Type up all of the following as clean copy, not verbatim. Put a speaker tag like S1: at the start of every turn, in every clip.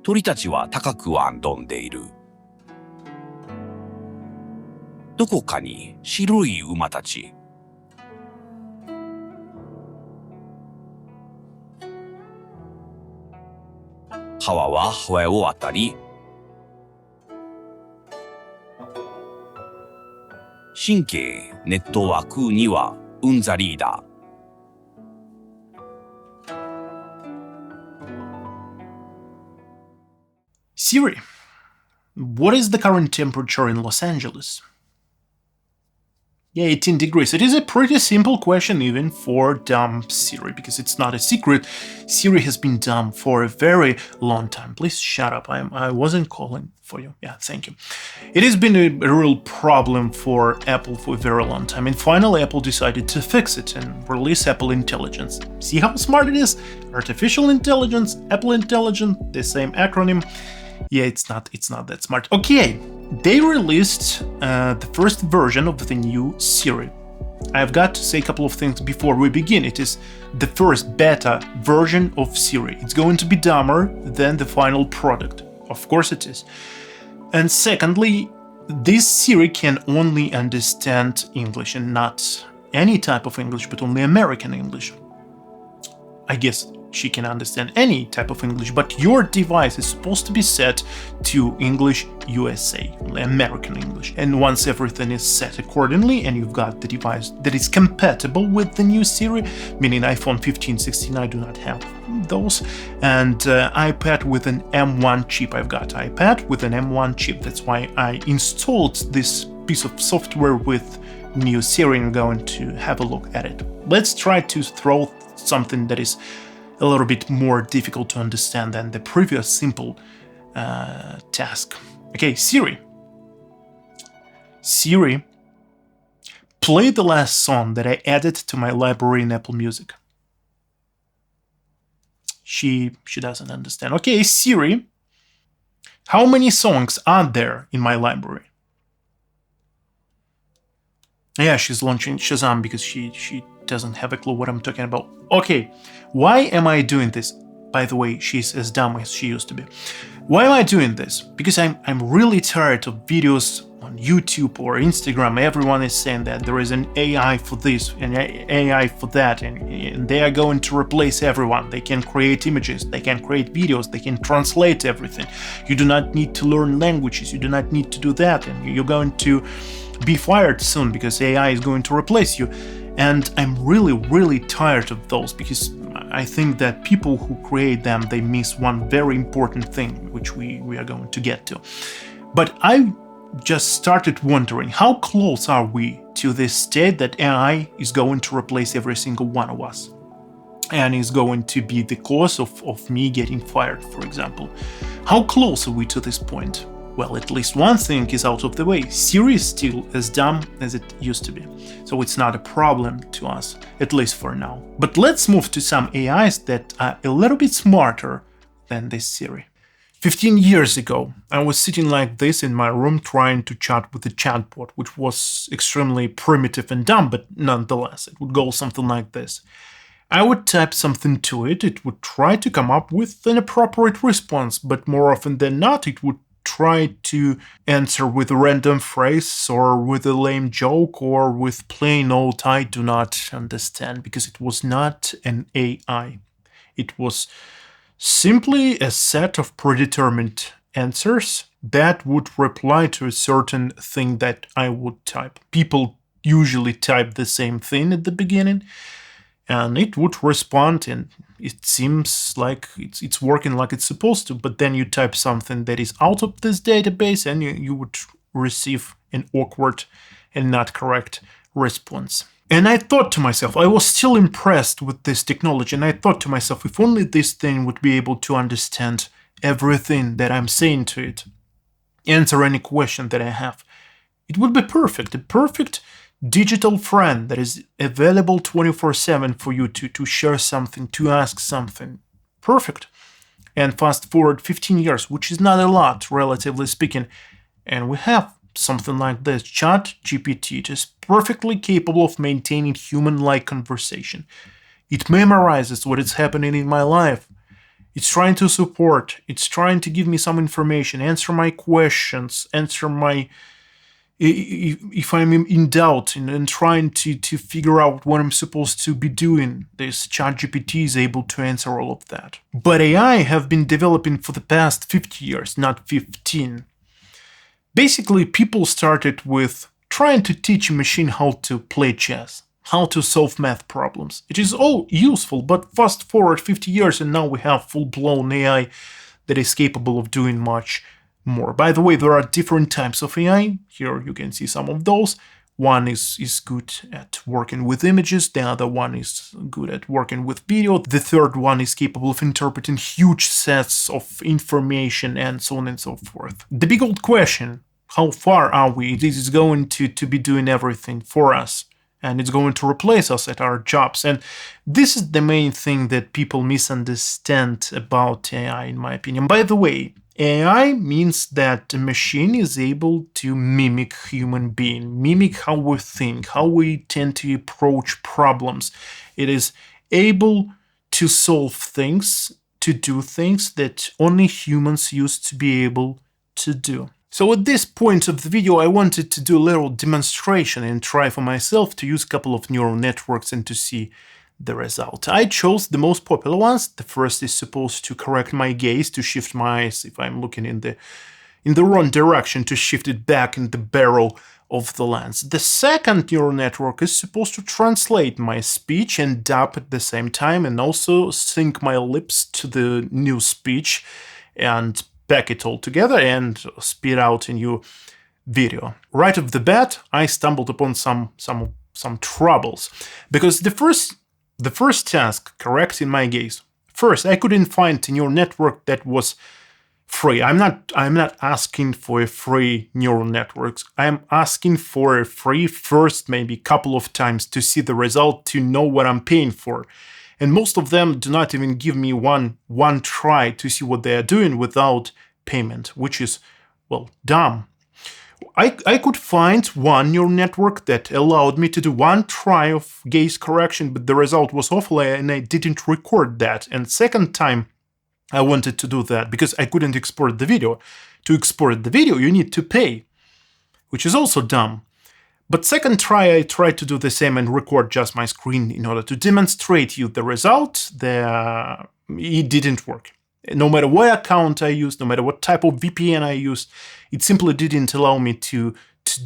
S1: 鳥たちは高くは飛んでいる。どこかに白い馬たち。川は上を渡り、神経ネットワークにはうんざりだ。
S2: Siri, what is the current temperature in Los Angeles? Yeah, 18 degrees. It is a pretty simple question even for dumb Siri, because it's not a secret. Siri has been dumb for a very long time. Please shut up. I wasn't calling for you. Yeah, thank you. It has been a real problem for Apple for a very long time, and finally Apple decided to fix it and release Apple Intelligence. See how smart it is? Artificial intelligence, Apple Intelligence, the same acronym. Yeah, it's not that smart. Okay, they released the first version of the new Siri. I've got to say a couple of things before we begin. It is the first beta version of Siri. It's going to be dumber than the final product. Of course it is. And secondly, this Siri can only understand English, and not any type of English, but only American English. I guess she can understand any type of English, but your device is supposed to be set to English USA, American English. And once everything is set accordingly and you've got the device that is compatible with the new Siri, meaning iPhone 15, 16, I do not have those, and iPad with an M1 chip. I've got iPad with an M1 chip. That's why I installed this piece of software with new Siri, and I'm going to have a look at it. Let's try to throw something that is a little bit more difficult to understand than the previous simple task. Okay, Siri. Siri, play the last song that I added to my library in Apple Music. She doesn't understand. Okay, Siri, how many songs are there in my library? Yeah, she's launching Shazam because she doesn't have a clue what I'm talking about. Okay, why am I doing this? By the way, she's as dumb as she used to be. Why am I doing this? Because I'm really tired of videos on YouTube or Instagram. Everyone is saying that there is an AI for this and AI for that, and they are going to replace everyone. They can create images, they can create videos, they can translate everything. You do not need to learn languages, you do not need to do that, and you're going to be fired soon because AI is going to replace you. And I'm really tired of those, because I think that people who create them, they miss one very important thing, which we are going to get to. But I just started wondering, how close are we to this state that AI is going to replace every single one of us? And is going to be the cause of me getting fired, for example. How close are we to this point? Well, at least one thing is out of the way. Siri is still as dumb as it used to be. So it's not a problem to us, at least for now. But let's move to some AIs that are a little bit smarter than this Siri. 15 years ago, I was sitting like this in my room trying to chat with a chatbot, which was extremely primitive and dumb, but nonetheless, it would go something like this. I would type something to it, it would try to come up with an appropriate response, but more often than not, it would try to answer with a random phrase or with a lame joke or with plain old I do not understand, because it was not an AI. It was simply a set of predetermined answers that would reply to a certain thing that I would type. People usually type the same thing at the beginning, and it would respond, and it seems like it's working like it's supposed to, but then you type something that is out of this database and you would receive an awkward and not correct response. And I thought to myself, I was still impressed with this technology, and I thought to myself, if only this thing would be able to understand everything that I'm saying to it, answer any question that I have, it would be perfect, a perfect digital friend that is available 24/7 for you to share something, to ask something. Perfect. And fast forward 15 years, which is not a lot, relatively speaking, and we have something like this. ChatGPT. It is perfectly capable of maintaining human-like conversation. It memorizes what is happening in my life. It's trying to support. It's trying to give me some information, answer my questions, answer my... If I'm in doubt and trying to figure out what I'm supposed to be doing, this ChatGPT is able to answer all of that. But AI have been developing for the past 50 years, not 15. Basically, people started with trying to teach a machine how to play chess, how to solve math problems. It is all useful, but fast forward 50 years and now we have full-blown AI that is capable of doing much more. By the way, there are different types of AI. Here you can see some of those. One is good at working with images, the other one is good at working with video, the third one is capable of interpreting huge sets of information, and so on and so forth. The big old question, how far are we? This is going to be doing everything for us, and it's going to replace us at our jobs. And this is the main thing that people misunderstand about AI, in my opinion. By the way, AI means that a machine is able to mimic human being, mimic how we think, how we tend to approach problems. It is able to solve things, to do things that only humans used to be able to do. So at this point of the video, I wanted to do a little demonstration and try for myself to use a couple of neural networks and to see the result. I chose the most popular ones. The first is supposed to correct my gaze, to shift my eyes if I'm looking in the wrong direction, to shift it back in the barrel of the lens. The second neural network is supposed to translate my speech and dub at the same time, and also sync my lips to the new speech and pack it all together and spit out a new video. Right off the bat, I stumbled upon some troubles, because the first task, correcting my gaze. First, I couldn't find a neural network that was free. I'm not asking for a free neural networks. I'm asking for a free first, maybe couple of times, to see the result, to know what I'm paying for. And most of them do not even give me one try to see what they are doing without payment, which is, well, dumb. I could find one neural network that allowed me to do one try of gaze correction, but the result was awful and I didn't record that. And second time I wanted to do that because I couldn't export the video. To export the video, you need to pay, which is also dumb. But second try, I tried to do the same and record just my screen in order to demonstrate you the result. It didn't work. No matter what account I used, no matter what type of VPN I used, it simply didn't allow me to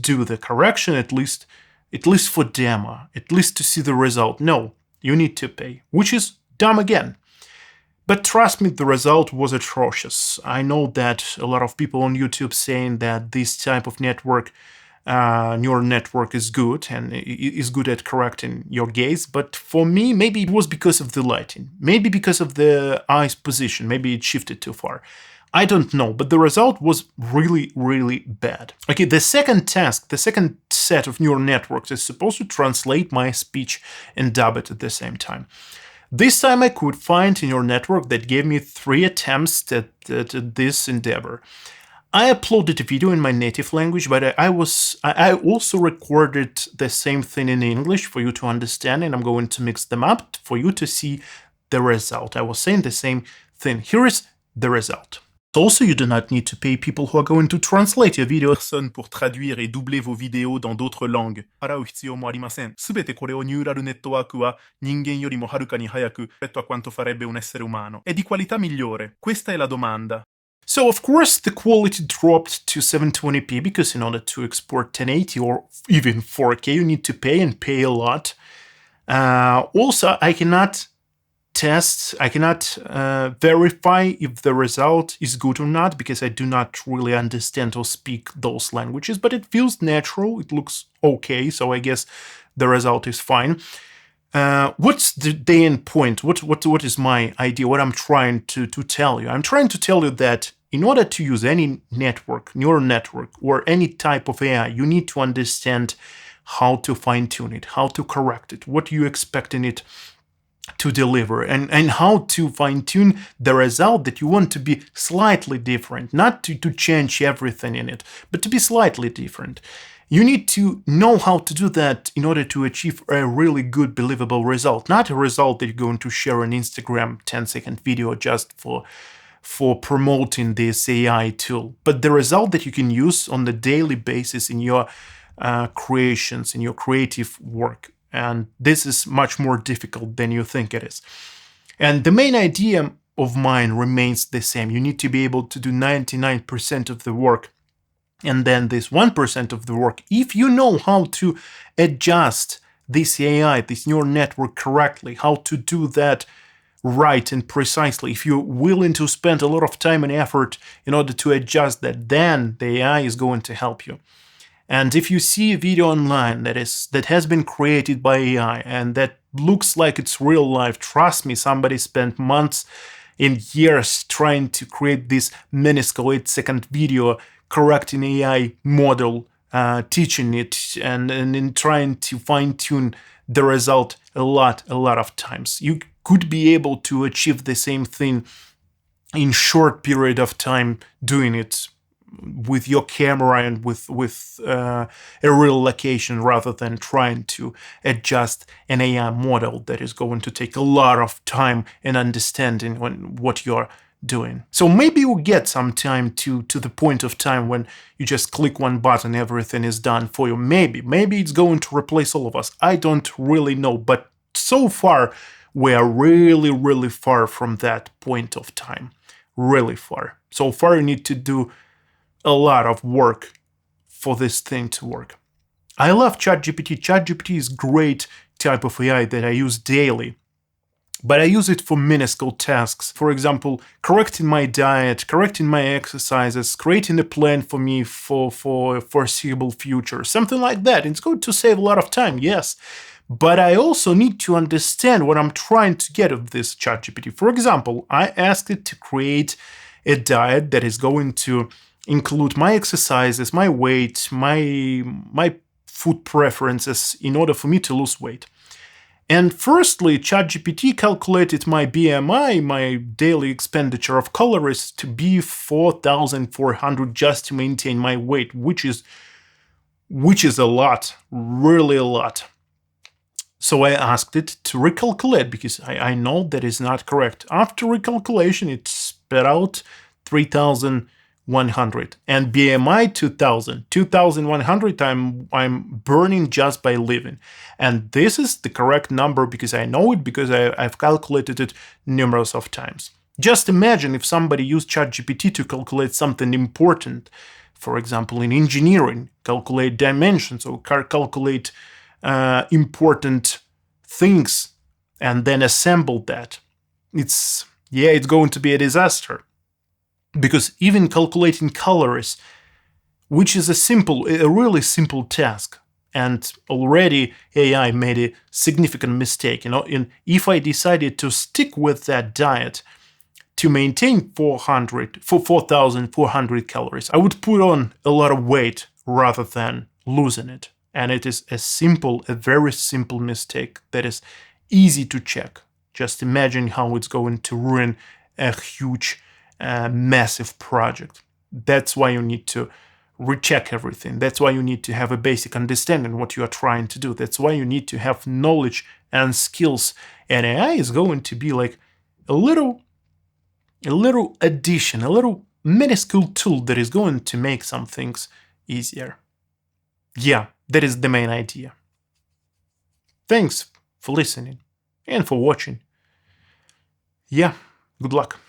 S2: do the correction, at least for demo, at least to see the result. No, you need to pay, which is dumb again. But trust me, the result was atrocious. I know that a lot of people on YouTube saying that this type of neural network is good and is good at correcting your gaze, but for me, maybe it was because of the lighting, maybe because of the eye's position, maybe it shifted too far. I don't know, but the result was really, really bad. Okay, the second task, the second set of neural networks is supposed to translate my speech and dub it at the same time. This time I could find a neural network that gave me 3 attempts at this endeavor. I uploaded a video in my native language, but I also recorded the same thing in English for you to understand, and I'm going to mix them up for you to see the result. I was saying the same thing. Here is the result. Also, you do not need to pay people who are going to translate your video.
S3: Personne pour traduire et doubler vos vidéos dans d'autres langues. 払う必要もありません。すべてこれをニューラルネットワークは人間よりもはるかに早くrispetto a quanto farebbe un essere umano. È di qualità migliore. Questa è la domanda.
S2: So, of course, the quality dropped to 720p because in order to export 1080 or even 4K, you need to pay and pay a lot. Also, I cannot verify if the result is good or not because I do not really understand or speak those languages, but it feels natural, it looks okay, so I guess the result is fine. What's the end point? What is my idea? What I'm trying to tell you? I'm trying to tell you that in order to use any network, neural network, or any type of AI, you need to understand how to fine-tune it, how to correct it, what you expect in it to deliver, and how to fine-tune the result that you want to be slightly different, not to change everything in it, but to be slightly different. You need to know how to do that in order to achieve a really good, believable result. Not a result that you're going to share on Instagram 10-second video just for promoting this AI tool, but the result that you can use on the daily basis in your creations, in your creative work. And this is much more difficult than you think it is. And the main idea of mine remains the same. You need to be able to do 99% of the work. And then this 1% of the work, if you know how to adjust this AI, this neural network correctly, how to do that right and precisely, if you're willing to spend a lot of time and effort in order to adjust that, then the AI is going to help you. And if you see a video online that has been created by AI and that looks like it's real life, trust me, somebody spent months and years trying to create this minuscule 8-second video, correcting AI model, teaching it, and in trying to fine-tune the result a lot of times. You could be able to achieve the same thing in short period of time doing it with your camera and with a real location, rather than trying to adjust an AI model that is going to take a lot of time and understanding what you're doing. So maybe you get some time to the point of time when you just click one button, everything is done for you. Maybe it's going to replace all of us. I don't really know, but so far we are really far from that point of time. Really far. So far you need to do a lot of work for this thing to work. I love ChatGPT. ChatGPT is great type of AI that I use daily, but I use it for minuscule tasks. For example, correcting my diet, correcting my exercises, creating a plan for me for foreseeable future, something like that. It's going to save a lot of time, yes. But I also need to understand what I'm trying to get of this ChatGPT. For example, I asked it to create a diet that is going to include my exercises, my weight, my food preferences in order for me to lose weight. And firstly, ChatGPT calculated my BMI, my daily expenditure of calories, to be 4,400 just to maintain my weight, which is a lot, really a lot. So I asked it to recalculate because I know that is not correct. After recalculation, it spat out 3,100 and BMI 2,000. 2,100 I'm burning just by living. And this is the correct number because I know it, because I've calculated it numerous of times. Just imagine if somebody used ChatGPT to calculate something important, for example, in engineering, calculate dimensions or calculate important things and then assemble that. It's going to be a disaster. Because even calculating calories, which is a really simple task, and already AI made a significant mistake. If I decided to stick with that diet to maintain 4,400 calories, I would put on a lot of weight rather than losing it. And it is a very simple mistake that is easy to check. Just imagine how it's going to ruin a huge massive project. That's why you need to recheck everything. That's why you need to have a basic understanding what you are trying to do. That's why you need to have knowledge and skills. And AI is going to be like a little addition, a little minuscule tool that is going to make some things easier. Yeah, that is the main idea. Thanks for listening and for watching. Yeah, good luck.